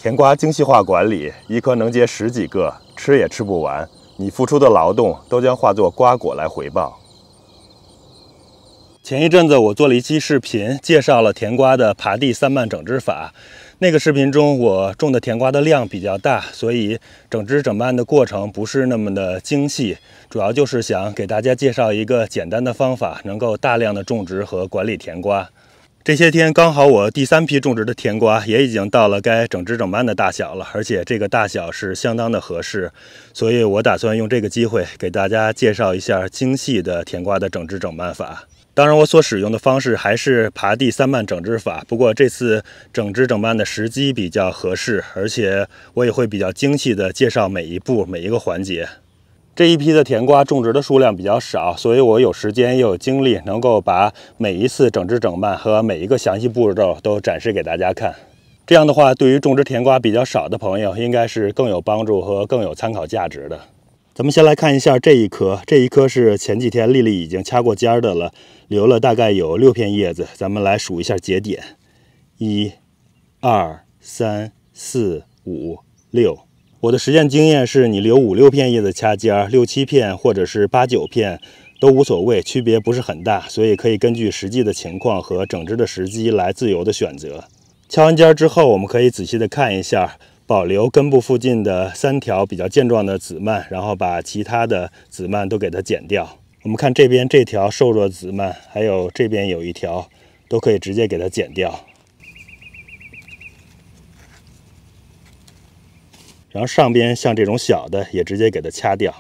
甜瓜精细化管理，一颗能结10几个，吃也吃不完。你付出的劳动都将化作瓜果来回报。前一阵子我做了一期视频，介绍了甜瓜的耙地3蔓整枝法。那个视频中，我种的甜瓜的量比较大，所以整枝整蔓的过程不是那么的精细，主要就是想给大家介绍一个简单的方法，能够大量的种植和管理甜瓜。这些天刚好我第3批种植的甜瓜也已经到了该整枝整蔓的大小了，而且这个大小是相当的合适，所以我打算用这个机会给大家介绍一下精细的甜瓜的整枝整蔓法。当然，我所使用的方式还是耙地3蔓整枝法，不过这次整枝整蔓的时机比较合适，而且我也会比较精细的介绍每一步每一个环节。这一批的甜瓜种植的数量比较少，所以我有时间也有精力，能够把每一次整枝整蔓和每一个详细步骤都展示给大家看。这样的话，对于种植甜瓜比较少的朋友，应该是更有帮助和更有参考价值的。咱们先来看一下这一颗，这一颗是前几天丽丽已经掐过尖的了，留了大概有6片叶子。咱们来数一下节点：1、2、3、4、5、6。我的实践经验是，你留5、6片叶子掐尖，6、7片或者是8、9片都无所谓，区别不是很大，所以可以根据实际的情况和整枝的时机来自由的选择。掐完尖之后，我们可以仔细的看一下，保留根部附近的3条比较健壮的子蔓，然后把其他的子蔓都给它剪掉。我们看这边这条瘦弱子蔓，还有这边有一条，都可以直接给它剪掉。然后上边像这种小的也直接给它掐掉。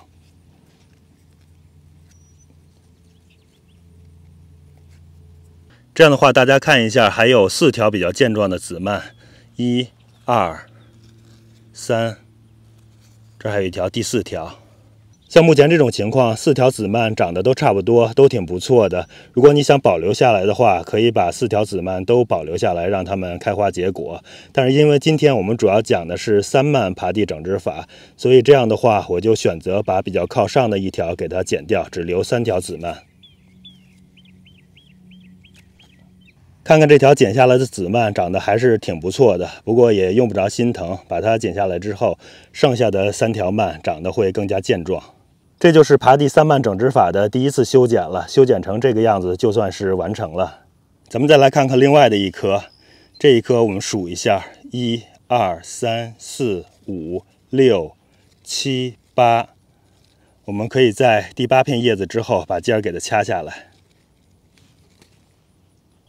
这样的话，大家看一下，还有4条比较健壮的子蔓，1、2、3，这还有一条，第4条。像目前这种情况，4条子蔓长得都差不多，都挺不错的。如果你想保留下来的话，可以把4条子蔓都保留下来，让它们开花结果。但是因为今天我们主要讲的是3蔓耙地整枝法，所以这样的话，我就选择把比较靠上的一条给它剪掉，只留3条子蔓。看看这条剪下来的子蔓长得还是挺不错的，不过也用不着心疼，把它剪下来之后，剩下的3条蔓长得会更加健壮。这就是耙地3蔓整枝法的第1次修剪了，修剪成这个样子就算是完成了。咱们再来看看另外的一颗，这一颗我们数一下，1、2、3、4、5、6、7、8。我们可以在第8片叶子之后把尖儿给它掐下来。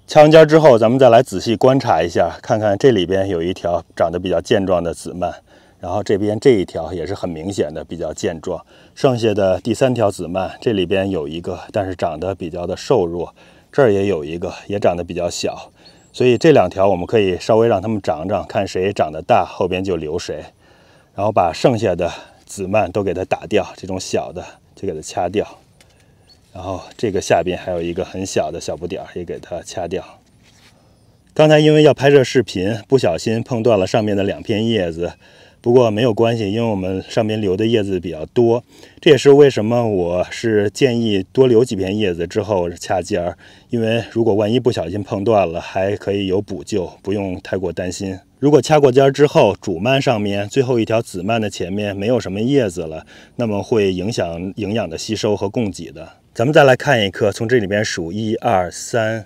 掐完尖之后，咱们再来仔细观察一下，看看这里边有一条长得比较健壮的子蔓，然后这边这一条也是很明显的比较健壮。剩下的第3条子蔓，这里边有一个，但是长得比较的瘦弱，这儿也有一个，也长得比较小。所以这2条我们可以稍微让它们长长，看谁长得大，后边就留谁。然后把剩下的子蔓都给它打掉，这种小的就给它掐掉。然后这个下边还有一个很小的小不点，也给它掐掉。刚才因为要拍摄视频，不小心碰断了上面的2片叶子，不过没有关系，因为我们上面留的叶子比较多。这也是为什么我是建议多留几片叶子之后掐尖儿，因为如果万一不小心碰断了，还可以有补救，不用太过担心。如果掐过尖之后，主蔓上面最后一条子蔓的前面没有什么叶子了，那么会影响营养的吸收和供给的。咱们再来看一颗，从这里边数1、2、3、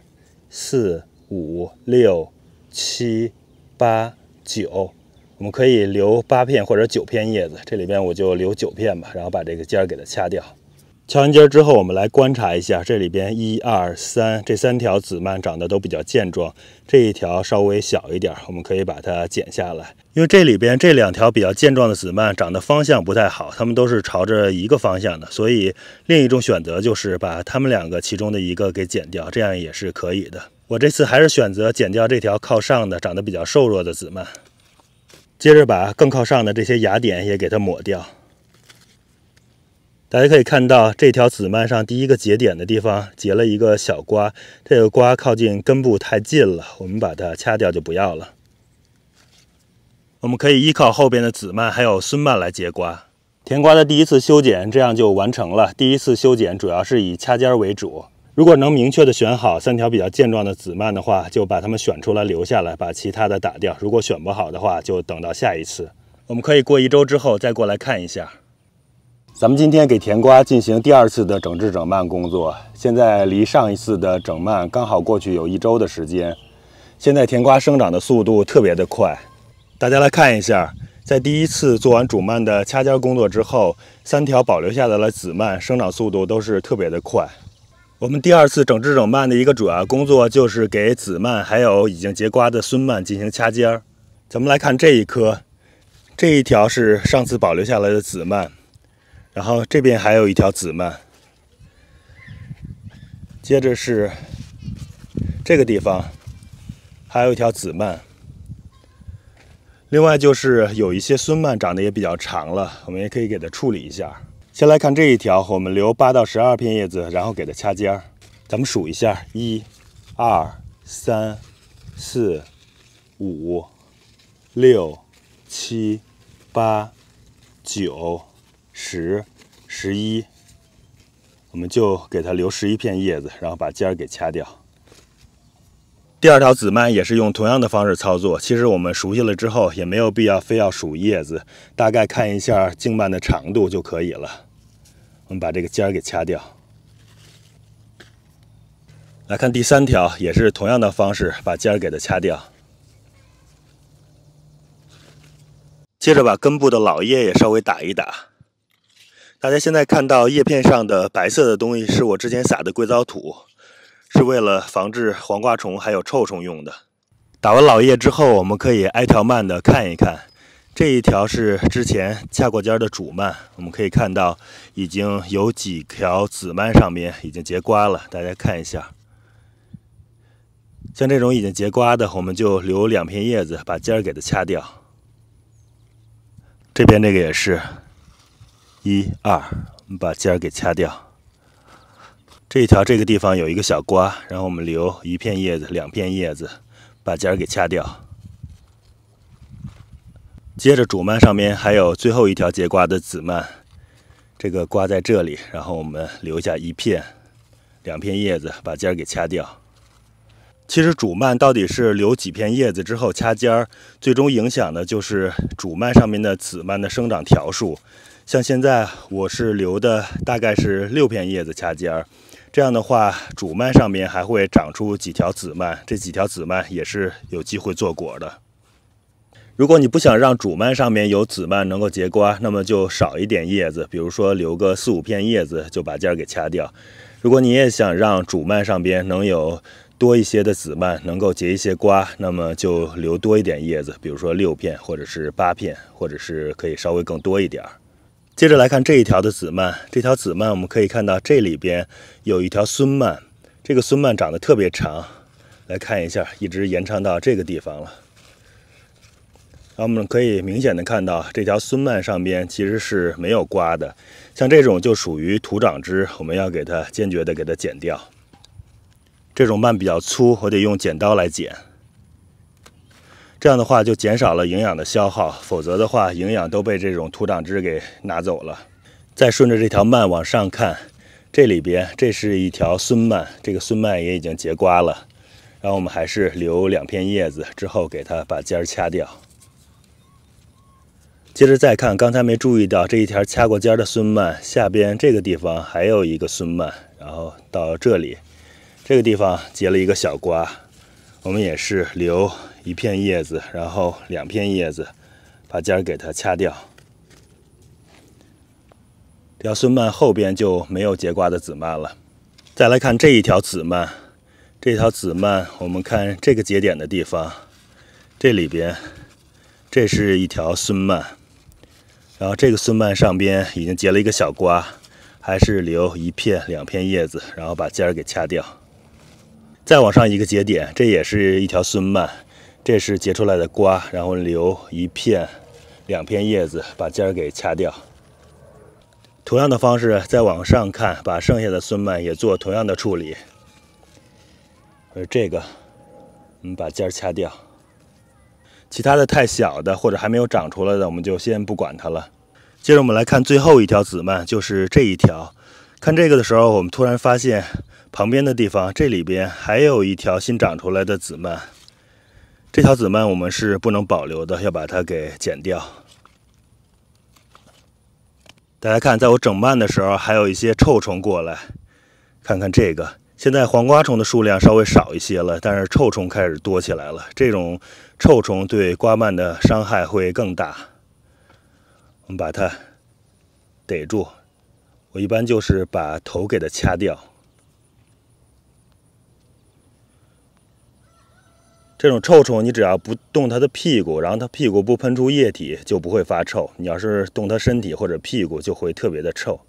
4、5、6、7、8、9，我们可以留8片或者9片叶子，这里边我就留9片吧，然后把这个尖儿给它掐掉。掐完尖之后，我们来观察一下，这里边1、2、3这3条子蔓长得都比较健壮，这一条稍微小一点，我们可以把它剪下来。因为这里边这2条比较健壮的子蔓长得方向不太好，它们都是朝着一个方向的，所以另一种选择就是把它们2个其中的一个给剪掉，这样也是可以的。我这次还是选择剪掉这条靠上的长得比较瘦弱的子蔓，接着把更靠上的这些芽点也给它抹掉。大家可以看到，这条子蔓上第1个节点的地方结了一个小瓜，这个瓜靠近根部太近了，我们把它掐掉就不要了。我们可以依靠后边的子蔓还有孙蔓来结瓜。甜瓜的第1次修剪这样就完成了。第1次修剪主要是以掐尖为主。如果能明确的选好3条比较健壮的子蔓的话，就把它们选出来留下来，把其他的打掉。如果选不好的话，就等到下一次。我们可以过1周之后再过来看一下。咱们今天给甜瓜进行第2次的整治整蔓工作，现在离上一次的整蔓刚好过去有1周的时间。现在甜瓜生长的速度特别的快，大家来看一下。在第1次做完主蔓的掐尖工作之后，3条保留下来的子蔓生长速度都是特别的快。我们第2次整治整蔓的一个主要工作就是给子蔓还有已经结瓜的孙蔓进行掐尖儿。咱们来看这一颗，这一条是上次保留下来的子蔓，然后这边还有一条子蔓，接着是这个地方还有一条子蔓。另外就是有一些孙蔓长得也比较长了，我们也可以给它处理一下。先来看这一条，我们留8到12片叶子，然后给它掐尖儿。咱们数一下，1、2、3、4、5、6、7、8、9、10、11，我们就给它留11片叶子，然后把尖儿给掐掉。第2条子蔓也是用同样的方式操作，其实我们熟悉了之后也没有必要非要数叶子，大概看一下茎蔓的长度就可以了。我们把这个尖儿给掐掉。来看第3条，也是同样的方式，把尖儿给它掐掉。接着把根部的老叶也稍微打一打。大家现在看到叶片上的白色的东西，是我之前撒的硅藻土，是为了防治黄瓜虫还有臭虫用的。打完老叶之后，我们可以挨条蔓的看一看。这一条是之前掐过尖的主蔓，我们可以看到已经有几条子蔓上面已经结瓜了，大家看一下。像这种已经结瓜的，我们就留2片叶子，把尖儿给它掐掉。这边这个也是，1、2，我们把尖儿给掐掉。这一条这个地方有一个小瓜，然后我们留1片叶子、2片叶子，把尖儿给掐掉。接着主蔓上面还有最后一条结瓜的子蔓，这个瓜在这里，然后我们留下1片、2片叶子，把尖儿给掐掉。其实主蔓到底是留几片叶子之后掐尖儿，最终影响的就是主蔓上面的子蔓的生长条数。像现在我是留的大概是6片叶子掐尖儿，这样的话主蔓上面还会长出几条子蔓，这几条子蔓也是有机会做果的。如果你不想让主蔓上面有子蔓能够结瓜，那么就少一点叶子，比如说留个4、5片叶子就把尖儿给掐掉。如果你也想让主蔓上边能有多一些的子蔓能够结一些瓜，那么就留多一点叶子，比如说6片或者是8片，或者是可以稍微更多一点。接着来看这一条的子蔓，这条子蔓我们可以看到这里边有一条孙蔓，这个孙蔓长得特别长，来看一下，一直延长到这个地方了。然后我们可以明显的看到这条孙蔓上边其实是没有瓜的，像这种就属于徒长枝，我们要给它坚决的给它剪掉。这种蔓比较粗，我得用剪刀来剪，这样的话就减少了营养的消耗，否则的话营养都被这种徒长枝给拿走了。再顺着这条蔓往上看，这里边这是一条孙蔓，这个孙蔓也已经结瓜了，然后我们还是留2片叶子，之后给它把尖儿掐掉。接着再看，刚才没注意到这一条掐过尖的孙蔓下边这个地方还有一个孙蔓，然后到这里这个地方结了一个小瓜，我们也是留1片叶子，然后2片叶子，把尖儿给它掐掉。这条孙蔓后边就没有结瓜的子蔓了。再来看这一条子蔓，这条子蔓我们看这个节点的地方，这里边这是一条孙蔓，然后这个孙蔓上边已经结了一个小瓜，还是留1片、2片叶子，然后把尖儿给掐掉。再往上一个节点，这也是一条孙蔓，这是结出来的瓜，然后留1片、2片叶子，把尖儿给掐掉。同样的方式再往上看，把剩下的孙蔓也做同样的处理。而这个我们把尖儿掐掉。其他的太小的或者还没有长出来的，我们就先不管它了。接着我们来看最后一条子蔓，就是这一条。看这个的时候，我们突然发现旁边的地方，这里边还有一条新长出来的紫蔓。这条紫蔓我们是不能保留的，要把它给剪掉。大家看，在我整蔓的时候，还有一些臭虫过来。看看这个，现在黄瓜虫的数量稍微少一些了，但是臭虫开始多起来了。这种臭虫对瓜蔓的伤害会更大。我们把它逮住，我一般就是把头给它掐掉。这种臭虫，你只要不动它的屁股，然后它屁股不喷出液体，就不会发臭。你要是动它身体或者屁股，就会特别的臭。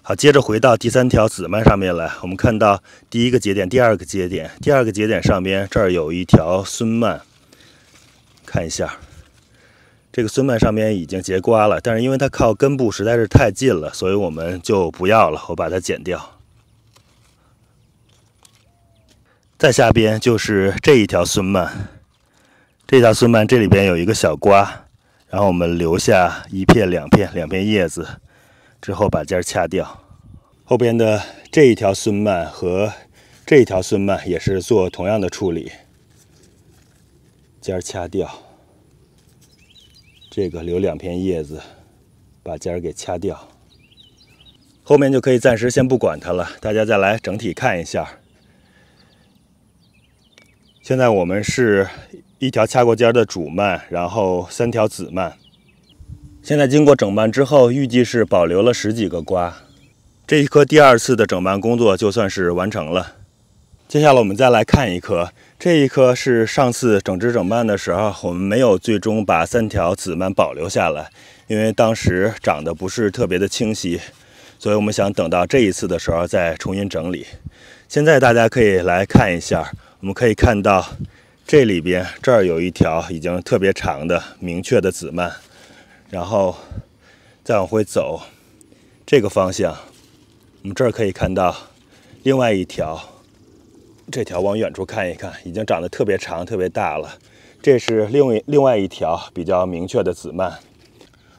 好，接着回到第3条紫蔓上面来，我们看到第1个节点、第2个节点，第2个节点上边这儿有一条孙蔓，看一下，这个孙蔓上面已经结瓜了，但是因为它靠根部实在是太近了，所以我们就不要了，我把它剪掉。再下边就是这一条孙蔓，这条孙蔓这里边有一个小瓜，然后我们留下1片、2片叶子，之后把尖掐掉。后边的这一条孙蔓和这一条孙蔓也是做同样的处理，尖掐掉。这个留2片叶子，把尖给掐掉。后面就可以暂时先不管它了，大家再来整体看一下。现在我们是1条掐过尖的主蔓，然后3条子蔓。现在经过整蔓之后，预计是保留了10几个瓜。这一棵第2次的整蔓工作就算是完成了。接下来我们再来看一棵，这一棵是上次整枝整蔓的时候，我们没有最终把3条子蔓保留下来，因为当时长得不是特别的清晰，所以我们想等到这一次的时候再重新整理。现在大家可以来看一下。我们可以看到，这里边这儿有一条已经特别长的明确的子蔓，然后再往回走，这个方向，我们这儿可以看到另外一条，这条往远处看一看，已经长得特别长、特别大了。这是另外一条比较明确的子蔓。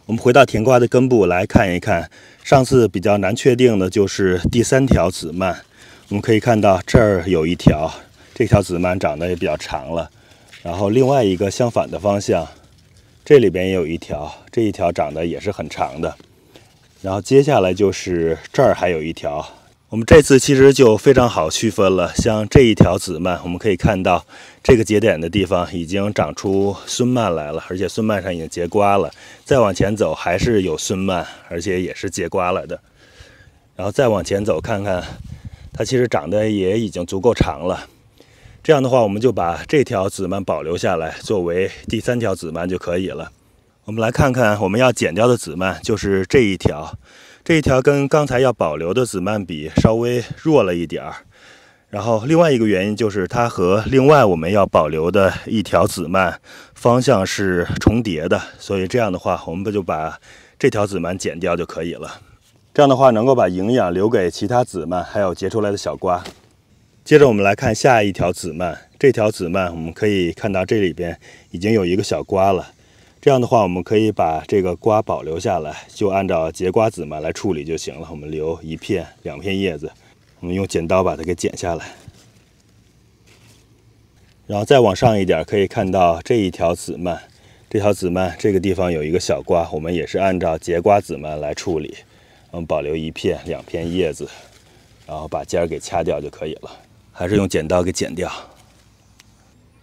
我们回到甜瓜的根部来看一看，上次比较难确定的就是第3条子蔓。我们可以看到这儿有一条。这条子蔓长得也比较长了，然后另外一个相反的方向，这里边也有一条，这一条长得也是很长的。然后接下来就是这儿还有一条。我们这次其实就非常好区分了，像这一条子蔓，我们可以看到这个节点的地方已经长出孙蔓来了，而且孙蔓上已经结瓜了。再往前走还是有孙蔓，而且也是结瓜了的。然后再往前走看看，它其实长得也已经足够长了。这样的话，我们就把这条子蔓保留下来，作为第3条子蔓就可以了。我们来看看我们要剪掉的子蔓，就是这一条。这一条跟刚才要保留的子蔓比稍微弱了一点儿。然后另外一个原因就是它和另外我们要保留的一条子蔓方向是重叠的，所以这样的话，我们就把这条子蔓剪掉就可以了。这样的话，能够把营养留给其他子蔓，还有结出来的小瓜。接着我们来看下一条子蔓，这条子蔓我们可以看到这里边已经有一个小瓜了。这样的话，我们可以把这个瓜保留下来，就按照结瓜子蔓来处理就行了。我们留1片、2片叶子，我们用剪刀把它给剪下来。然后再往上一点，可以看到这一条子蔓，这条子蔓这个地方有一个小瓜，我们也是按照结瓜子蔓来处理。我们保留1片、2片叶子，然后把尖给掐掉就可以了。还是用剪刀给剪掉。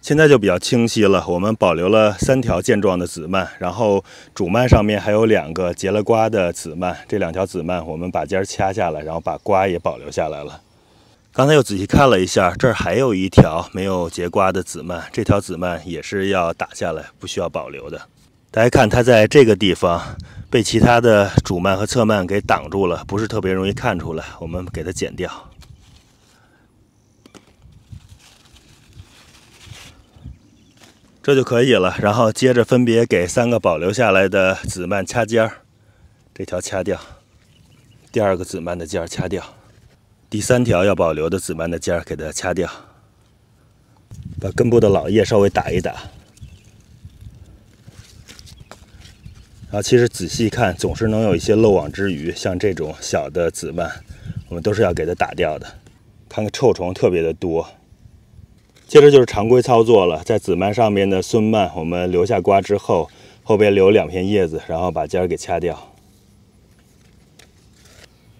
现在就比较清晰了，我们保留了3条健壮的子蔓，然后主蔓上面还有2个结了瓜的子蔓，这2条子蔓我们把尖掐下来，然后把瓜也保留下来了。刚才又仔细看了一下，这儿还有一条没有结瓜的子蔓，这条子蔓也是要打下来，不需要保留的。大家看，它在这个地方被其他的主蔓和侧蔓给挡住了，不是特别容易看出来，我们给它剪掉。这就可以了，然后接着分别给3个保留下来的子蔓掐尖儿，这条掐掉，第2个子蔓的尖儿掐掉，第3条要保留的子蔓的尖儿给它掐掉，把根部的老叶稍微打一打，然后其实仔细看，总是能有一些漏网之鱼，像这种小的籽蔓，我们都是要给它打掉的。看看臭虫特别的多。接着就是常规操作了，在籽蔓上面的孙蔓，我们留下瓜之后，后边留2片叶子，然后把尖儿给掐掉。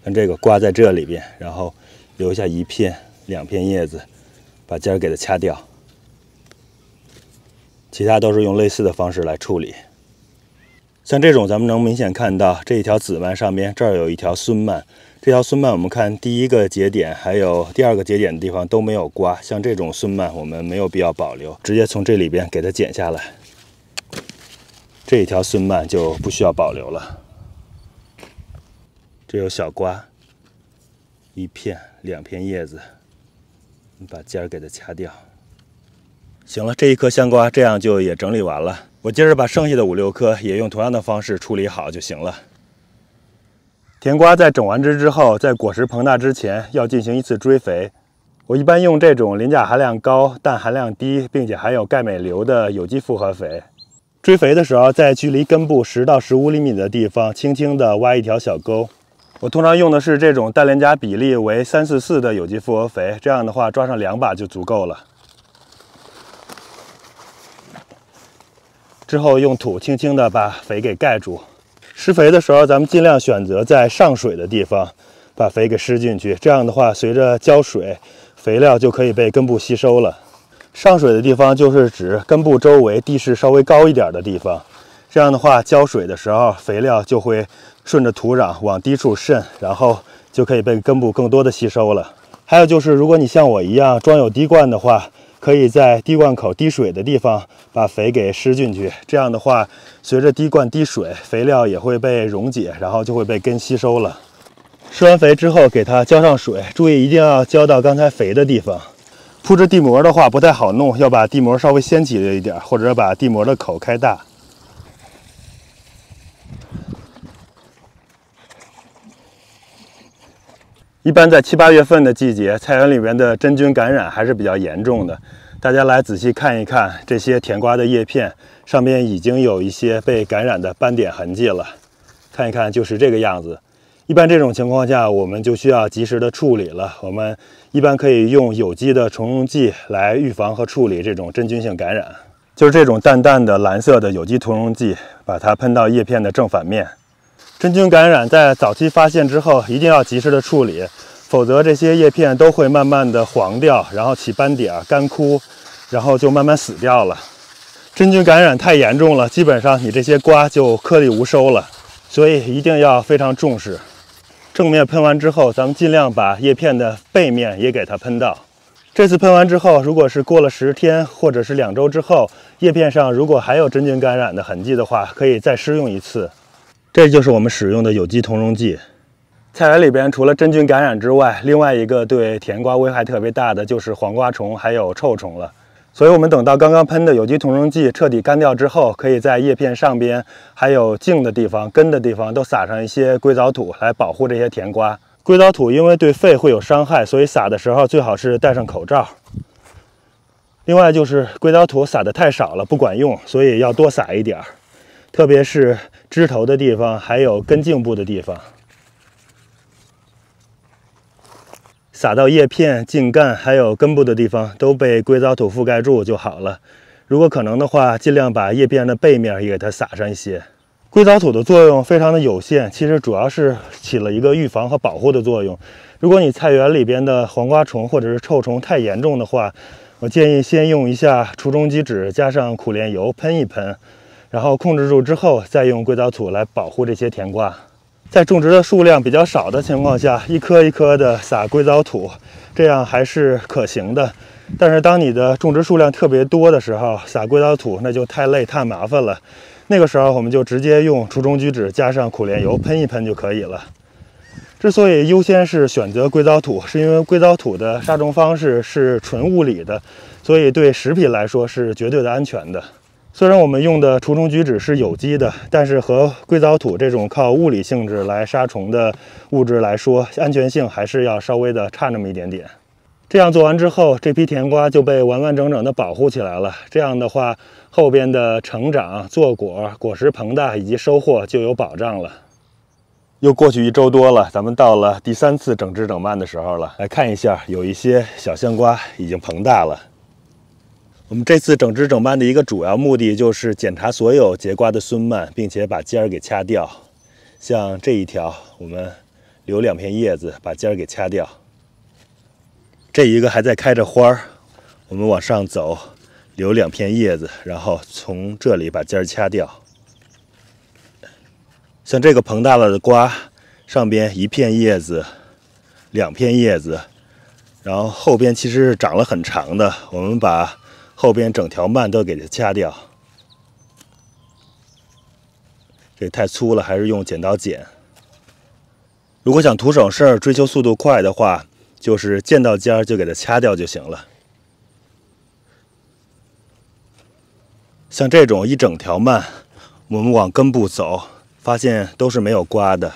看这个瓜在这里边，然后留下1片、2片叶子，把尖儿给它掐掉。其他都是用类似的方式来处理。像这种，咱们能明显看到这一条籽蔓上面这儿有一条孙蔓，这条孙蔓我们看第一个节点还有第2个节点的地方都没有瓜，像这种孙蔓我们没有必要保留，直接从这里边给它剪下来。这一条孙蔓就不需要保留了。这有小瓜，1片、2片叶子，把尖儿给它掐掉。行了，这一颗香瓜这样就也整理完了。我接着把剩下的5、6颗也用同样的方式处理好就行了。甜瓜在整完枝之后，在果实膨大之前要进行一次追肥。我一般用这种磷钾含量高、氮含量低，并且含有钙镁硫的有机复合肥。追肥的时候，在距离根部10到15厘米的地方，轻轻地挖一条小沟。我通常用的是这种氮磷钾比例为3:4:4的有机复合肥，这样的话抓上2把就足够了。之后用土轻轻地把肥给盖住。施肥的时候，咱们尽量选择在上水的地方把肥给施进去，这样的话，随着浇水，肥料就可以被根部吸收了。上水的地方就是指根部周围地势稍微高一点的地方，这样的话，浇水的时候，肥料就会顺着土壤往低处渗，然后就可以被根部更多的吸收了。还有就是，如果你像我一样装有滴灌的话，可以在滴灌口滴水的地方把肥给施进去，这样的话，随着滴灌滴水，肥料也会被溶解，然后就会被根吸收了。施完肥之后，给它浇上水，注意一定要浇到刚才肥的地方。铺置地膜的话不太好弄，要把地膜稍微掀起了一点，或者把地膜的口开大。一般在7、8月份的季节，菜园里面的真菌感染还是比较严重的。大家来仔细看一看这些甜瓜的叶片，上面已经有一些被感染的斑点痕迹了。看一看就是这个样子。一般这种情况下，我们就需要及时的处理了。我们一般可以用有机的虫溶剂来预防和处理这种真菌性感染。就是这种淡淡的蓝色的有机虫溶剂，把它喷到叶片的正反面。真菌感染在早期发现之后，一定要及时的处理，否则这些叶片都会慢慢的黄掉，然后起斑点、干枯，然后就慢慢死掉了。真菌感染太严重了，基本上你这些瓜就颗粒无收了，所以一定要非常重视。正面喷完之后，咱们尽量把叶片的背面也给它喷到。这次喷完之后，如果是过了10天或者是2周之后，叶片上如果还有真菌感染的痕迹的话，可以再施用一次。这就是我们使用的有机虫溶剂。菜园里边除了真菌感染之外，另外一个对甜瓜危害特别大的就是黄瓜虫还有臭虫了。所以我们等到刚刚喷的有机虫溶剂彻底干掉之后，可以在叶片上边还有茎的地方、根的地方都撒上一些硅藻土来保护这些甜瓜。硅藻土因为对肺会有伤害，所以撒的时候最好是戴上口罩。另外就是硅藻土撒的太少了不管用，所以要多撒一点，特别是枝头的地方还有根茎部的地方。撒到叶片、茎干还有根部的地方都被硅藻土覆盖住就好了。如果可能的话，尽量把叶片的背面也给它撒上一些。硅藻土的作用非常的有限，其实主要是起了一个预防和保护的作用。如果你菜园里边的黄瓜虫或者是臭虫太严重的话，我建议先用一下除虫基酯加上苦楝油喷一喷，然后控制住之后再用硅藻土来保护这些甜瓜。在种植的数量比较少的情况下，一颗一颗的撒硅藻土，这样还是可行的。但是当你的种植数量特别多的时候，撒硅藻土那就太累太麻烦了。那个时候我们就直接用除虫基酯加上苦楝油喷一喷就可以了。之所以优先是选择硅藻土，是因为硅藻土的杀虫方式是纯物理的，所以对食品来说是绝对的安全的。虽然我们用的除虫基酯是有机的，但是和硅藻土这种靠物理性质来杀虫的物质来说，安全性还是要稍微的差那么一点点。这样做完之后，这批甜瓜就被完完整整的保护起来了。这样的话，后边的成长、坐果、果实膨大以及收获就有保障了。又过去1周多了，咱们到了第3次整枝整蔓的时候了。来看一下，有一些小香瓜已经膨大了。我们这次整枝整蔓的一个主要目的就是检查所有结瓜的孙蔓，并且把尖儿给掐掉。像这一条，我们留2片叶子，把尖儿给掐掉。这一个还在开着花儿，我们往上走，留2片叶子，然后从这里把尖儿掐掉。像这个膨大了的瓜，上边1片叶子，2片叶子，然后后边其实是长了很长的，我们把后边整条蔓都给它掐掉。这太粗了，还是用剪刀剪。如果想图省事儿，追求速度快的话，就是见到尖儿就给它掐掉就行了。像这种一整条蔓，我们往根部走，发现都是没有瓜的，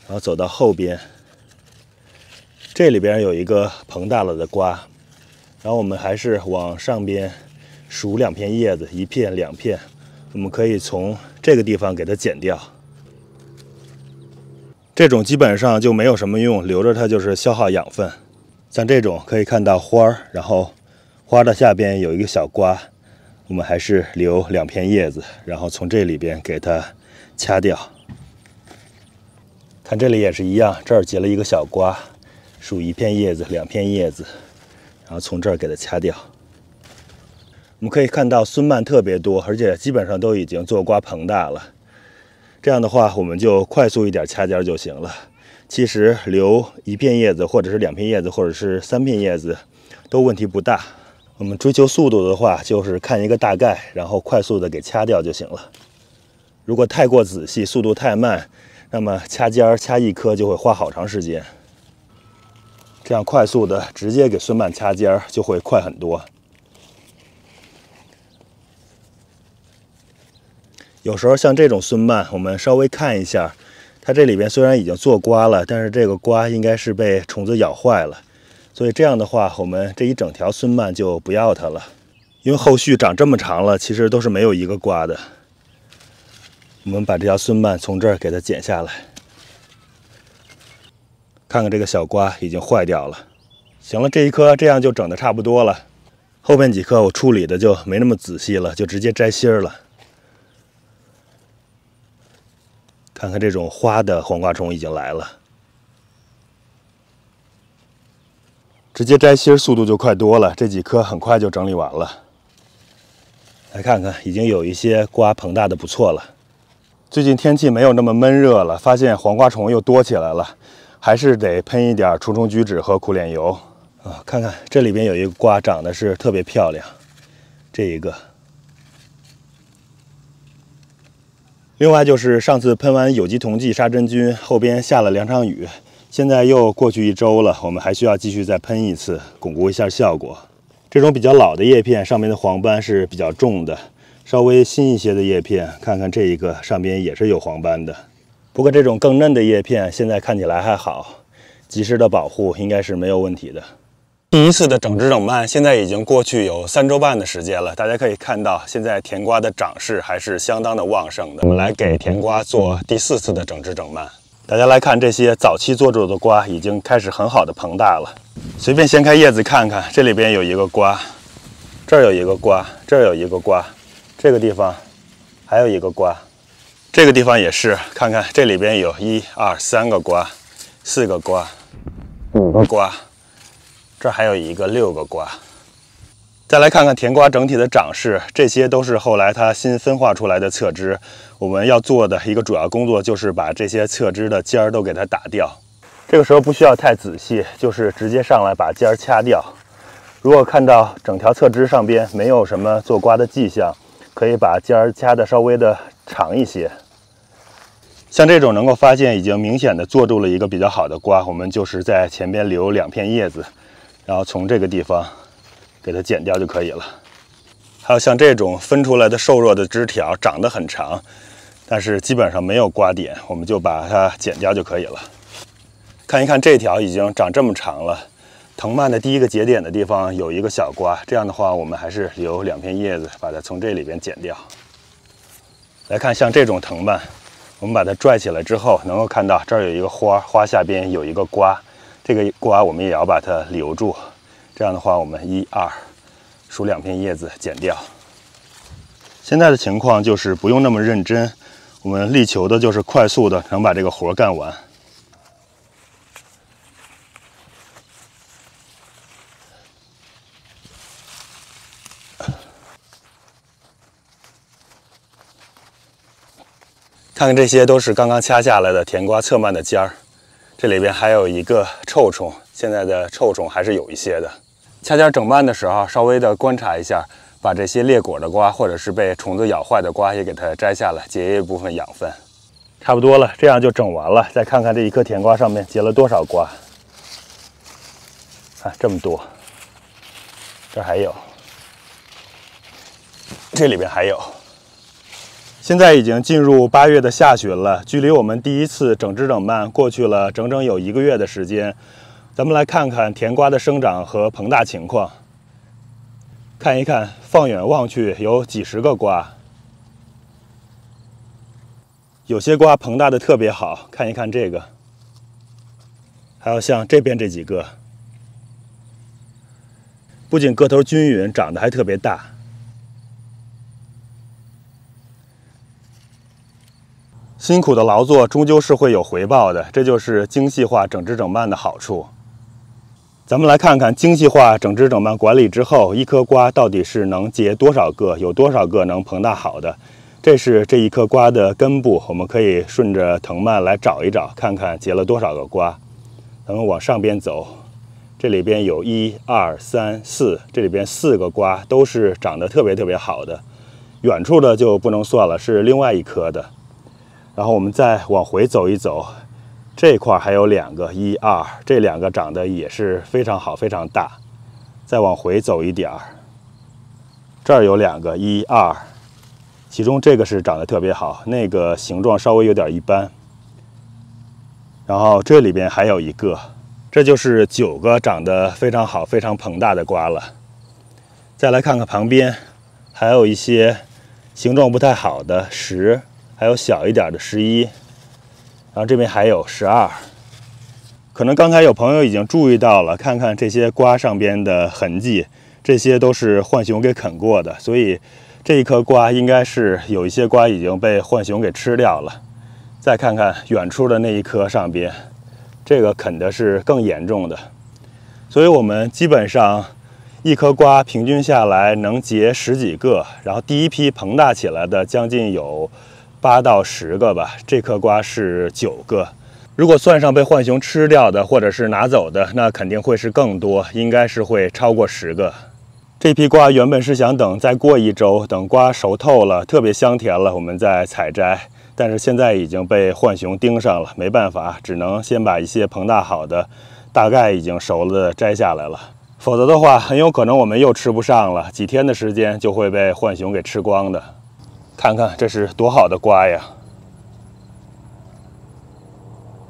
然后走到后边，这里边有一个膨大了的瓜，然后我们还是往上边数2片叶子，1片、2片，我们可以从这个地方给它剪掉。这种基本上就没有什么用，留着它就是消耗养分。像这种可以看到花儿，然后花的下边有一个小瓜，我们还是留2片叶子，然后从这里边给它掐掉。看这里也是一样，这儿结了一个小瓜，数1片叶子、2片叶子，然后从这儿给它掐掉。我们可以看到孙蔓特别多，而且基本上都已经做瓜膨大了。这样的话，我们就快速一点掐尖就行了。其实留1片叶子，或者是2片叶子，或者是3片叶子，都问题不大。我们追求速度的话，就是看一个大概，然后快速的给掐掉就行了。如果太过仔细，速度太慢，那么掐尖儿掐1颗就会花好长时间。这样快速的直接给孙蔓掐尖儿就会快很多。有时候像这种孙蔓，我们稍微看一下，它这里边虽然已经做瓜了，但是这个瓜应该是被虫子咬坏了，所以这样的话，我们这一整条孙蔓就不要它了，因为后续长这么长了，其实都是没有一个瓜的。我们把这条孙蔓从这儿给它剪下来，看看这个小瓜已经坏掉了。行了，这一颗这样就整得差不多了，后边几颗我处理的就没那么仔细了，就直接摘心儿了。看看这种花的黄瓜虫已经来了，直接摘心速度就快多了，这几颗很快就整理完了。来看看，已经有一些瓜膨大的不错了。最近天气没有那么闷热了，发现黄瓜虫又多起来了，还是得喷一点除虫菊酯和苦脸油啊。看看这里边有一个瓜长得是特别漂亮，这一个。另外就是上次喷完有机溶剂杀真菌，后边下了2场雨，现在又过去1周了，我们还需要继续再喷一次，巩固一下效果。这种比较老的叶片上面的黄斑是比较重的，稍微新一些的叶片，看看这一个上边也是有黄斑的。不过这种更嫩的叶片现在看起来还好，及时的保护应该是没有问题的。第1次的整枝整蔓现在已经过去有3周半的时间了，大家可以看到，现在甜瓜的长势还是相当的旺盛的。我们来给甜瓜做第4次的整枝整蔓。大家来看，这些早期做出的瓜已经开始很好的膨大了。随便掀开叶子看看，这里边有一个瓜，这儿有一个瓜，这儿有一个瓜，这个地方还有一个瓜，这个地方也是。看看这里边有1、2、3个瓜，4个瓜，5个瓜。这儿还有一个6个瓜。再来看看甜瓜整体的长势，这些都是后来它新分化出来的侧枝。我们要做的一个主要工作就是把这些侧枝的尖儿都给它打掉。这个时候不需要太仔细，就是直接上来把尖儿掐掉。如果看到整条侧枝上边没有什么做瓜的迹象，可以把尖儿掐的稍微的长一些。像这种能够发现已经明显的做住了一个比较好的瓜，我们就是在前边留2片叶子，然后从这个地方给它剪掉就可以了。还有像这种分出来的瘦弱的枝条，长得很长，但是基本上没有瓜点，我们就把它剪掉就可以了。看一看这条已经长这么长了，藤蔓的第一个节点的地方有一个小瓜，这样的话我们还是留2片叶子，把它从这里边剪掉。来看像这种藤蔓，我们把它拽起来之后，能够看到这儿有一个花，花下边有一个瓜，这个瓜我们也要把它留住。这样的话，我们1、2数2片叶子剪掉。现在的情况就是不用那么认真，我们力求的就是快速的能把这个活干完。看看这些都是刚刚掐下来的甜瓜侧蔓的尖儿，这里边还有一个臭虫，现在的臭虫还是有一些的。掐尖整蔓的时候，稍微的观察一下，把这些裂果的瓜或者是被虫子咬坏的瓜也给它摘下来，节约一部分养分。差不多了，这样就整完了。再看看这一颗甜瓜上面结了多少瓜，看这么多，这还有，这里边还有。现在已经进入8月的下旬了，距离我们第一次整枝整蔓过去了整整有1个月的时间。咱们来看看甜瓜的生长和膨大情况。看一看，放眼望去有几十个瓜，有些瓜膨大的特别好，看一看这个，还有像这边这几个，不仅个头均匀，长得还特别大。辛苦的劳作终究是会有回报的，这就是精细化整枝整蔓的好处。咱们来看看精细化整枝整蔓管理之后，一颗瓜到底是能结多少个，有多少个能膨大好的。这是这一颗瓜的根部，我们可以顺着藤蔓来找一找，看看结了多少个瓜。咱们往上边走，这里边有1、2、3、4，这里边4个瓜都是长得特别好的。远处的就不能算了，是另外一颗的。然后我们再往回走一走，这块还有2个，1、2，这2个长得也是非常好，非常大。再往回走一点儿，这儿有2个，1、2，其中这个是长得特别好，那个形状稍微有点一般。然后这里边还有一个，这就是9个长得非常好、非常膨大的瓜了。再来看看旁边，还有一些形状不太好的10。还有小一点的11，然后这边还有12。可能刚才有朋友已经注意到了，看看这些瓜上边的痕迹，这些都是浣熊给啃过的，所以这一颗瓜应该是有一些瓜已经被浣熊给吃掉了。再看看远处的那一颗上边，这个啃的是更严重的，所以我们基本上一颗瓜平均下来能结10几个，然后第一批膨大起来的将近有8到10个吧，这颗瓜是9个。如果算上被浣熊吃掉的或者是拿走的，那肯定会是更多，应该是会超过10个。这批瓜原本是想等再过1周，等瓜熟透了，特别香甜了，我们再采摘。但是现在已经被浣熊盯上了，没办法，只能先把一些膨大好的，大概已经熟了的摘下来了。否则的话，很有可能我们又吃不上了，几天的时间就会被浣熊给吃光的。看看这是多好的瓜呀！